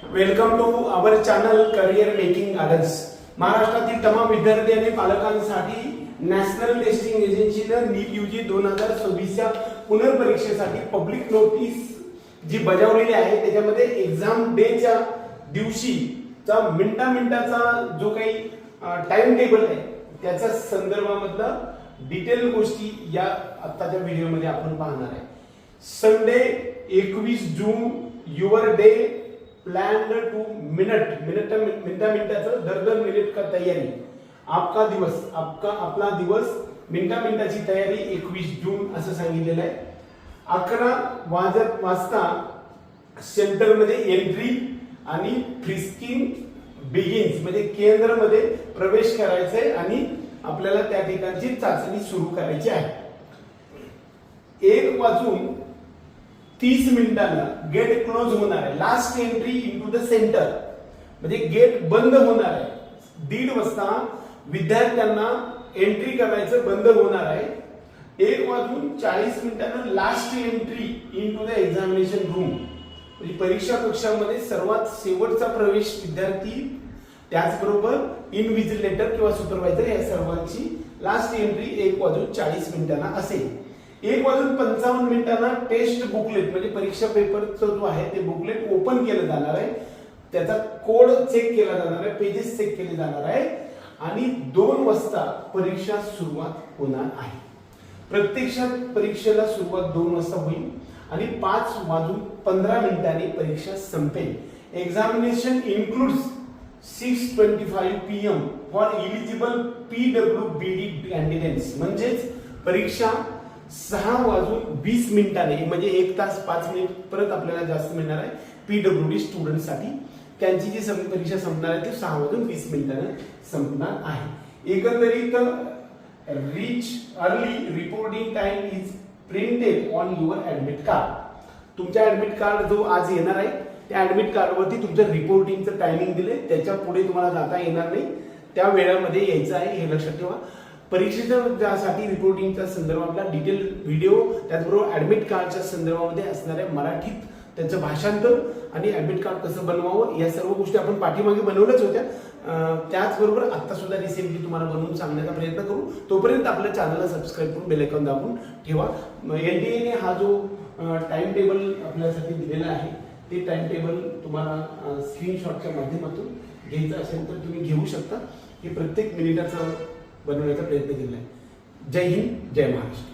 Welcome to our channel career making gardens. महाराष्ट्रातील तमाम विद्यार्थी आणि पालकांसाठी नॅशनल टेस्टिंग एजन्सीनं नीट यूजी 2026 च्या पुनर्परीक्षेसाठी पब्लिक नोटीस जी बजावलेली आहे त्याच्यामध्ये एक्झाम डेच्या दिवशीचा मिनिटाचा जो काही टाइम टेबल आहे त्याच्या संदर्भामधला डिटेल गोष्टी या आताच्या व्हिडिओमध्ये आपण पाहणार आहे। Sunday 21 June your day planned two मिनिटाचं दर मिनिट का तयारी आपका दिवस आपला दिवस मिनिटाची तयारी 21 जून असं सांगितलेलं आहे। 11 वाजता सेंटर मध्ये एंट्री आणि फ्रिस्किंग बिगिन्स म्हणजे केंद्रामध्ये प्रवेश करायचा आहे आणि आपल्याला त्या ठिकाणची चाचणी सुरू करायची आहे। 1:30 गेट क्लोज होणार आहे। Last entry into the centre म्हणजे गेट बंद होणार आहे। 1:30 वाजता विद्यार्थ्यांना एंट्री करायचं बंद होणार आहे। 1:40 last entry into the examination room म्हणजे परीक्षा कक्षामध्ये सर्वात शेवटचा प्रवेश विद्यार्थी त्याचबरोबर इनव्हिजिलेटर किंवा सुपरवायझर या सर्वांची लास्ट एंट्री 1:40 असेल। 1:55 टेस्ट बुकलेट म्हणजे परीक्षा पेपरचा जो आहे ते बुकलेट ओपन केलं जाणार आहे, त्याचा कोड चेक केला जाणार आहे, पेजेस चेक केले जाणार आहे आणि 2 वाजता परीक्षा सुरुवात होणार आहे। प्रत्यक्षात परीक्षेला सुरुवात 2 वाजता होईल आणि 5:15 परीक्षा संपेल। Examination includes 6:25 PM for eligible PWBD candidates म्हणजेच परीक्षा 6:20 म्हणजे 1 तास 5 मिनिट परत आपल्याला जास्त मिळणार आहे PWD स्टुडंट साठी। त्यांची जी परीक्षा संपणार आहे ती 6:20 संपणार आहे। एकंदरीत reach early reporting time is printed on your admit card. तुमच्या ऍडमिट कार्ड जो आज येणार आहे त्या ऍडमिट कार्डवरती तुमचं रिपोर्टिंगचं टायमिंग दिले, त्याच्या पुढे तुम्हाला जाता येणार नाही, त्या वेळामध्ये यायचं आहे हे लक्षात ठेवा। परीक्षेच्या रिपोर्टिंगच्या संदर्भातला डिटेल व्हिडिओ त्याचबरोबर ऍडमिट कार्डच्या संदर्भामध्ये असणाऱ्या मराठीत त्याचं भाषांतर आणि ऍडमिट कार्ड कसं बनवावं या सर्व गोष्टी आपण पाठीमागे बनवल्याच होत्या। त्याचबरोबर आता सुद्धा रिसेंटली तुम्हाला बनवून सांगण्याचा प्रयत्न करू। तोपर्यंत आपल्या चॅनलला सबस्क्राईब करून बेल आयकॉन दाबून ठेवा। एनडीएने हा जो टाइम टेबल आपल्यासाठी दिलेला आहे ते टाइम टेबल तुम्हाला स्क्रीनशॉटच्या माध्यमातून घ्यायचं असेल तर तुम्ही घेऊ शकता। हे प्रत्येक मिनिटाचं बनवण्याचा प्रयत्न केला आहे। जय हिंद, जय महाराष्ट्र।